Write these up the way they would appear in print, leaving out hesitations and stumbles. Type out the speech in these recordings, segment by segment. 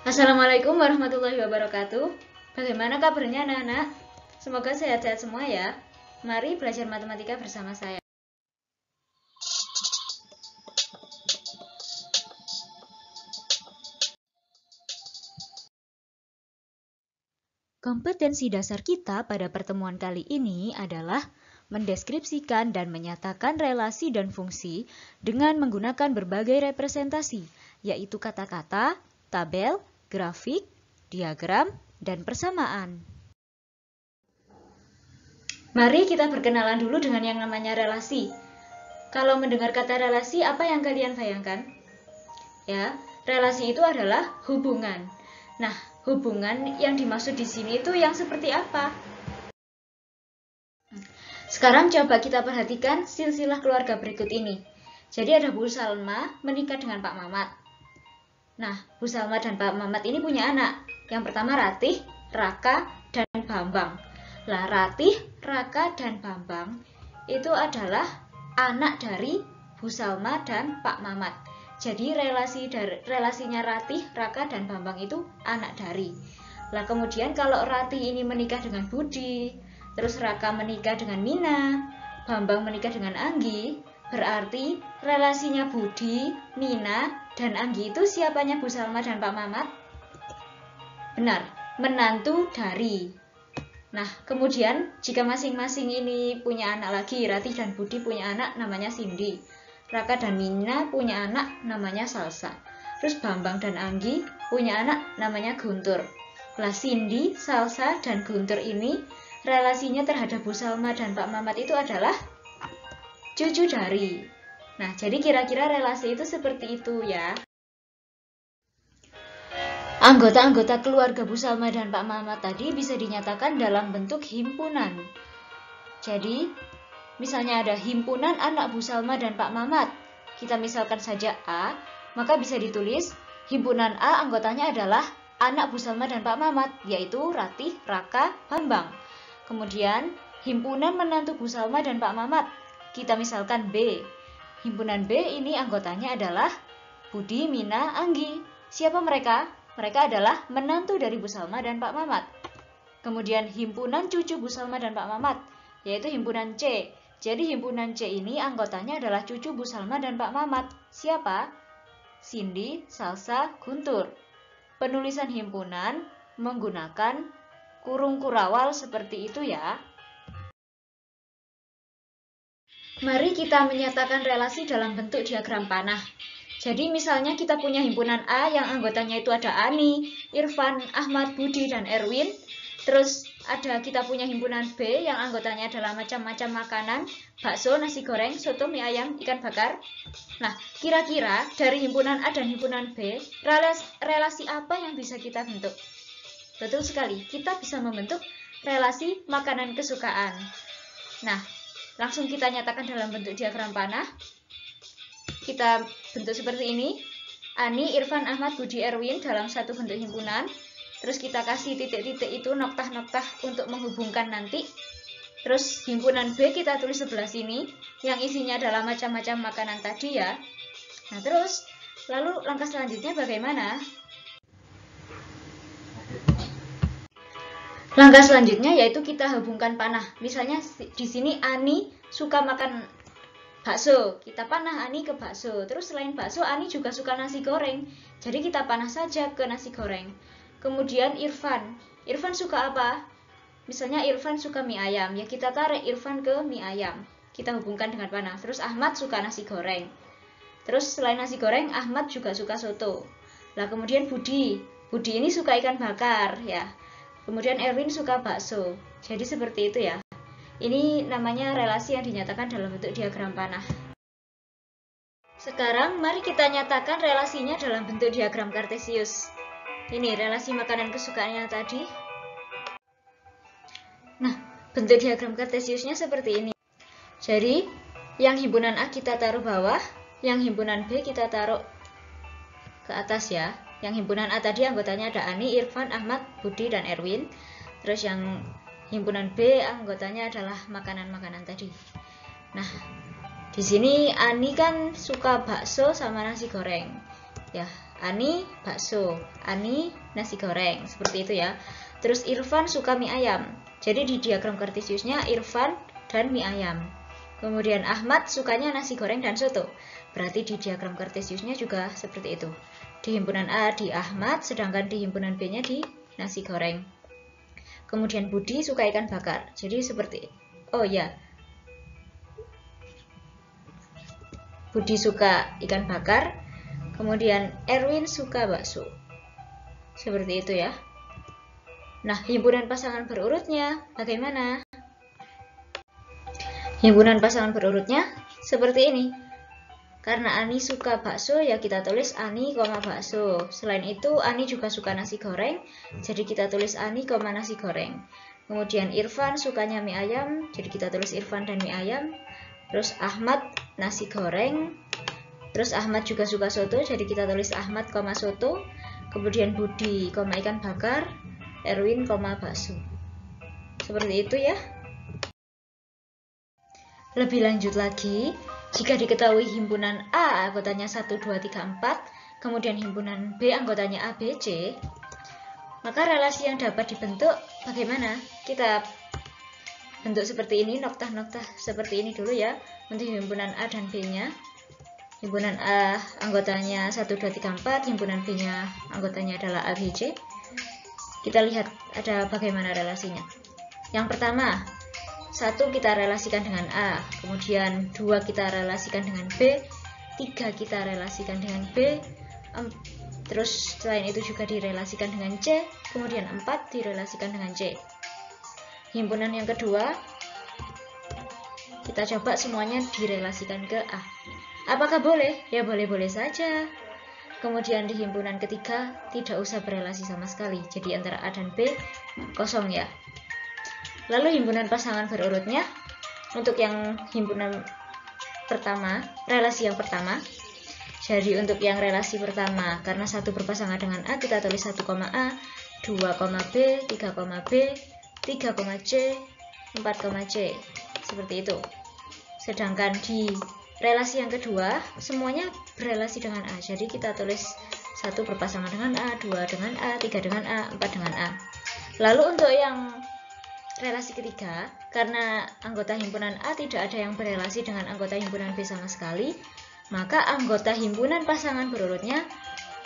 Assalamualaikum warahmatullahi wabarakatuh. Bagaimana kabarnya anak-anak? Semoga sehat-sehat semua ya. Mari belajar matematika bersama saya. Kompetensi dasar kita pada pertemuan kali ini adalah mendeskripsikan dan menyatakan relasi dan fungsi dengan menggunakan berbagai representasi, yaitu kata-kata, tabel, grafik, diagram, dan persamaan. Mari kita berkenalan dulu dengan yang namanya relasi. Kalau mendengar kata relasi, apa yang kalian bayangkan? Ya, relasi itu adalah hubungan. Nah, hubungan yang dimaksud di sini itu yang seperti apa? Sekarang coba kita perhatikan silsilah keluarga berikut ini. Jadi ada Bu Salma menikah dengan Pak Mamat. Nah, Bu Salma dan Pak Mamat ini punya anak. Yang pertama Ratih, Raka, dan Bambang. Lah, Ratih, Raka, dan Bambang itu adalah anak dari Bu Salma dan Pak Mamat. Jadi relasinya Ratih, Raka, dan Bambang itu anak dari. Lah, kemudian kalau Ratih ini menikah dengan Budi, terus Raka menikah dengan Mina, Bambang menikah dengan Anggi, berarti relasinya Budi, Mina, dan Anggi itu siapanya Bu Salma dan Pak Mamat? Benar, menantu dari. Nah, kemudian jika masing-masing ini punya anak lagi, Ratih dan Budi punya anak namanya Cindy, Raka dan Mina punya anak namanya Salsa, terus Bambang dan Anggi punya anak namanya Guntur. Lah, Cindy, Salsa, dan Guntur ini relasinya terhadap Bu Salma dan Pak Mamat itu adalah cucu dari. Nah, jadi kira-kira relasi itu seperti itu ya. Anggota-anggota keluarga Bu Salma dan Pak Mamat tadi bisa dinyatakan dalam bentuk himpunan. Jadi, misalnya ada himpunan anak Bu Salma dan Pak Mamat. Kita misalkan saja A, maka bisa ditulis himpunan A anggotanya adalah anak Bu Salma dan Pak Mamat, yaitu Ratih, Raka, Bambang. Kemudian, himpunan menantu Bu Salma dan Pak Mamat. Kita misalkan B. Himpunan B ini anggotanya adalah Budi, Mina, Anggi. Siapa mereka? Mereka adalah menantu dari Bu Salma dan Pak Mamat. Kemudian himpunan cucu Bu Salma dan Pak Mamat, yaitu himpunan C. Jadi himpunan C ini anggotanya adalah cucu Bu Salma dan Pak Mamat. Siapa? Cindy, Salsa, Guntur. Penulisan himpunan menggunakan kurung kurawal seperti itu ya. Mari kita menyatakan relasi dalam bentuk diagram panah. Jadi misalnya kita punya himpunan A yang anggotanya itu ada Ani, Irfan, Ahmad, Budi, dan Erwin. Terus kita punya himpunan B yang anggotanya adalah macam-macam makanan, bakso, nasi goreng, soto, mie ayam, ikan bakar. Nah, kira-kira dari himpunan A dan himpunan B, relasi apa yang bisa kita bentuk? Betul sekali, kita bisa membentuk relasi makanan kesukaan. Nah, langsung kita nyatakan dalam bentuk diagram panah. Kita bentuk seperti ini. Ani, Irfan, Ahmad, Budi, Erwin dalam satu bentuk himpunan. Terus kita kasih titik-titik itu noktah-noktah untuk menghubungkan nanti. Terus himpunan B kita tulis sebelah sini, yang isinya adalah macam-macam makanan tadi ya. Nah, terus lalu langkah selanjutnya bagaimana? Langkah selanjutnya yaitu kita hubungkan panah. Misalnya di sini Ani suka makan bakso, kita panah Ani ke bakso. Terus selain bakso, Ani juga suka nasi goreng. Jadi kita panah saja ke nasi goreng. Kemudian Irfan suka apa? Misalnya Irfan suka mie ayam, ya kita tarik Irfan ke mie ayam. Kita hubungkan dengan panah. Terus Ahmad suka nasi goreng. Terus selain nasi goreng, Ahmad juga suka soto. Lah kemudian Budi ini suka ikan bakar ya. Kemudian Erwin suka bakso. Jadi seperti itu ya. Ini namanya relasi yang dinyatakan dalam bentuk diagram panah. Sekarang mari kita nyatakan relasinya dalam bentuk diagram kartesius. Ini relasi makanan kesukaannya tadi. Nah, bentuk diagram kartesiusnya seperti ini. Jadi, yang himpunan A kita taruh bawah, yang himpunan B kita taruh ke atas ya. Yang himpunan A tadi anggotanya ada Ani, Irfan, Ahmad, Budi, dan Erwin. Terus yang himpunan B anggotanya adalah makanan-makanan tadi. Nah, di sini Ani kan suka bakso sama nasi goreng. Ya, Ani bakso, Ani nasi goreng, seperti itu ya. Terus Irfan suka mie ayam. Jadi di diagram kartesiusnya Irfan dan mie ayam. Kemudian Ahmad sukanya nasi goreng dan soto. Berarti di diagram kartesiusnya juga seperti itu. Di himpunan A di Ahmad, sedangkan di himpunan B-nya di nasi goreng. Kemudian Budi suka ikan bakar. Jadi seperti, oh ya, Budi suka ikan bakar. Kemudian Erwin suka bakso. Seperti itu ya. Nah, himpunan pasangan berurutnya bagaimana? Himpunan pasangan berurutnya seperti ini. Karena Ani suka bakso, ya kita tulis Ani, bakso. Selain itu, Ani juga suka nasi goreng, jadi kita tulis Ani, nasi goreng. Kemudian Irfan sukanya mie ayam, jadi kita tulis Irfan dan mie ayam. Terus Ahmad nasi goreng. Terus Ahmad juga suka soto, jadi kita tulis Ahmad, soto. Kemudian Budi, ikan bakar. Erwin, bakso. Seperti itu ya. Lebih lanjut lagi, jika diketahui himpunan A anggotanya 1, 2, 3, 4, kemudian himpunan B anggotanya A, B, C, maka relasi yang dapat dibentuk bagaimana? Kita bentuk seperti ini, noktah-noktah seperti ini dulu ya, untuk himpunan A dan B-nya. Himpunan A anggotanya 1, 2, 3, 4, himpunan B-nya anggotanya adalah A, B, C. Kita lihat ada bagaimana relasinya. Yang pertama, 1 kita relasikan dengan A, kemudian 2 kita relasikan dengan B, 3 kita relasikan dengan B, terus selain itu juga direlasikan dengan C, kemudian 4 direlasikan dengan C. Himpunan yang kedua, kita coba semuanya direlasikan ke A. Apakah boleh? Ya boleh-boleh saja. Kemudian di himpunan ketiga, tidak usah berelasi sama sekali, jadi antara A dan B kosong ya. Lalu himpunan pasangan berurutnya, untuk yang himpunan pertama, relasi yang pertama. Jadi untuk yang relasi pertama, karena 1 berpasangan dengan A, kita tulis 1, A, 2, B, 3, B, 3, C, 4, C. Seperti itu. Sedangkan di relasi yang kedua, semuanya berelasi dengan A. Jadi kita tulis 1 berpasangan dengan A, 2 dengan A, 3 dengan A, 4 dengan A. Lalu untuk yang relasi ketiga, karena anggota himpunan A tidak ada yang berelasi dengan anggota himpunan B sama sekali, maka anggota himpunan pasangan berurutnya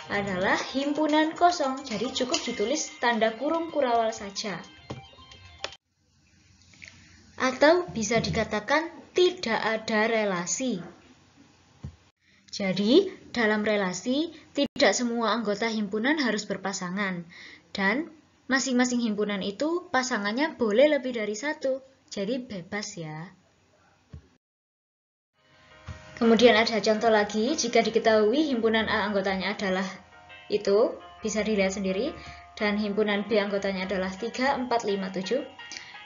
adalah himpunan kosong. Jadi cukup ditulis tanda kurung kurawal saja. Atau bisa dikatakan tidak ada relasi. Jadi, dalam relasi, tidak semua anggota himpunan harus berpasangan. Dan masing-masing himpunan itu pasangannya boleh lebih dari 1, jadi bebas ya. Kemudian ada contoh lagi, jika diketahui himpunan A anggotanya adalah itu, bisa dilihat sendiri, dan himpunan B anggotanya adalah 3, 4, 5, 7.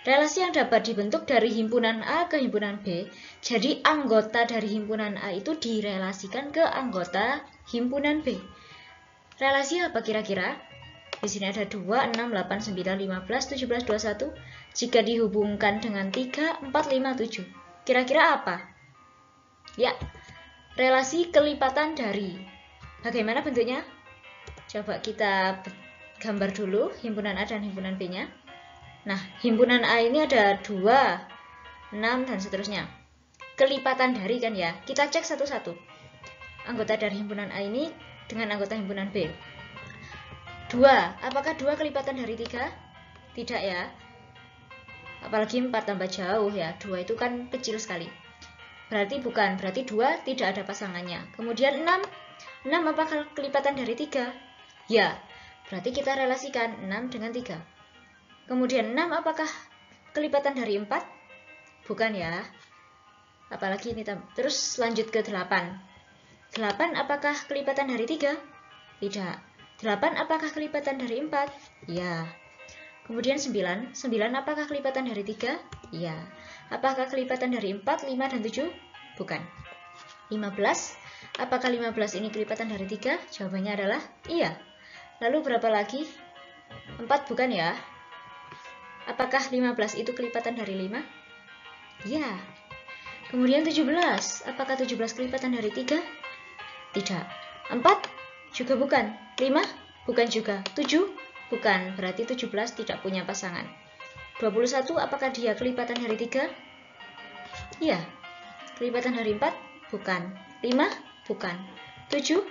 Relasi yang dapat dibentuk dari himpunan A ke himpunan B, jadi anggota dari himpunan A itu direlasikan ke anggota himpunan B. Relasi apa kira-kira? Di sini ada 2, 6, 8, 9, 15, 17, 21. Jika dihubungkan dengan 3, 4, 5, 7. Kira-kira apa? Ya, relasi kelipatan dari. Bagaimana bentuknya? Coba kita gambar dulu himpunan A dan himpunan B-nya. Nah, himpunan A ini ada 2, 6, dan seterusnya. Kelipatan dari kan ya. Kita cek satu-satu. Anggota dari himpunan A ini dengan anggota himpunan B. 2, apakah 2 kelipatan dari 3? Tidak ya. Apalagi 4 tambah jauh ya. 2 itu kan kecil sekali. Berarti bukan, berarti 2 tidak ada pasangannya. Kemudian 6 apakah kelipatan dari 3? Ya, berarti kita relasikan 6 dengan 3. Kemudian 6 apakah kelipatan dari 4? Bukan ya. Apalagi ini terus lanjut ke 8. 8 apakah kelipatan dari 3? Tidak. 8 apakah kelipatan dari 4? Ya. Kemudian 9 apakah kelipatan dari 3? Ya. Apakah kelipatan dari 4, 5, dan 7? Bukan. 15 apakah 15 ini kelipatan dari 3? Jawabannya adalah iya. Lalu berapa lagi? 4 bukan ya. Apakah 15 itu kelipatan dari 5? Ya. Kemudian 17 apakah 17 kelipatan dari 3? Tidak. 4 Juga bukan. 5? Bukan juga. 7? Bukan. Berarti 17 tidak punya pasangan. 21 apakah dia kelipatan dari 3? Iya. Kelipatan dari 4? Bukan. 5? Bukan. 7?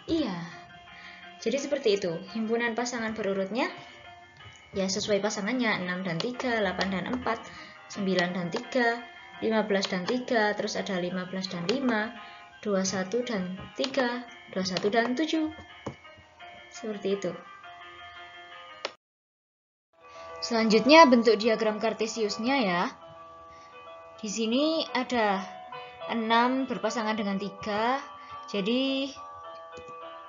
Iya. Jadi seperti itu. Himpunan pasangan berurutnya ya sesuai pasangannya, 6 dan 3, 8 dan 4, 9 dan 3, 15 dan 3, terus ada 15 dan 5, 21 dan 3, 21 dan 7. Seperti itu. Selanjutnya bentuk diagram kartesiusnya ya. Di sini ada 6 berpasangan dengan 3. Jadi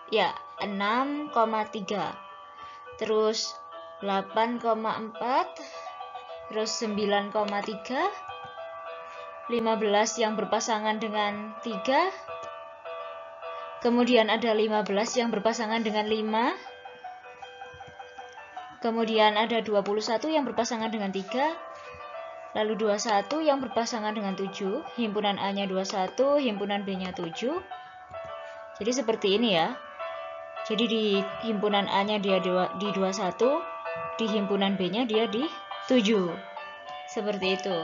ya 6,3. Terus 8,4. Terus 9,3. 15 yang berpasangan dengan 3. Kemudian ada 15 yang berpasangan dengan 5. Kemudian ada 21 yang berpasangan dengan 3. Lalu 21 yang berpasangan dengan 7. Himpunan A-nya 21, himpunan B-nya 7. Jadi seperti ini ya. Jadi di himpunan A-nya dia di 21, di himpunan B-nya dia di 7. Seperti itu.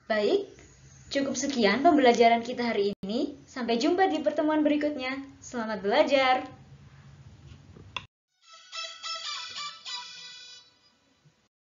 Baik, cukup sekian pembelajaran kita hari ini. Sampai jumpa di pertemuan berikutnya. Selamat belajar!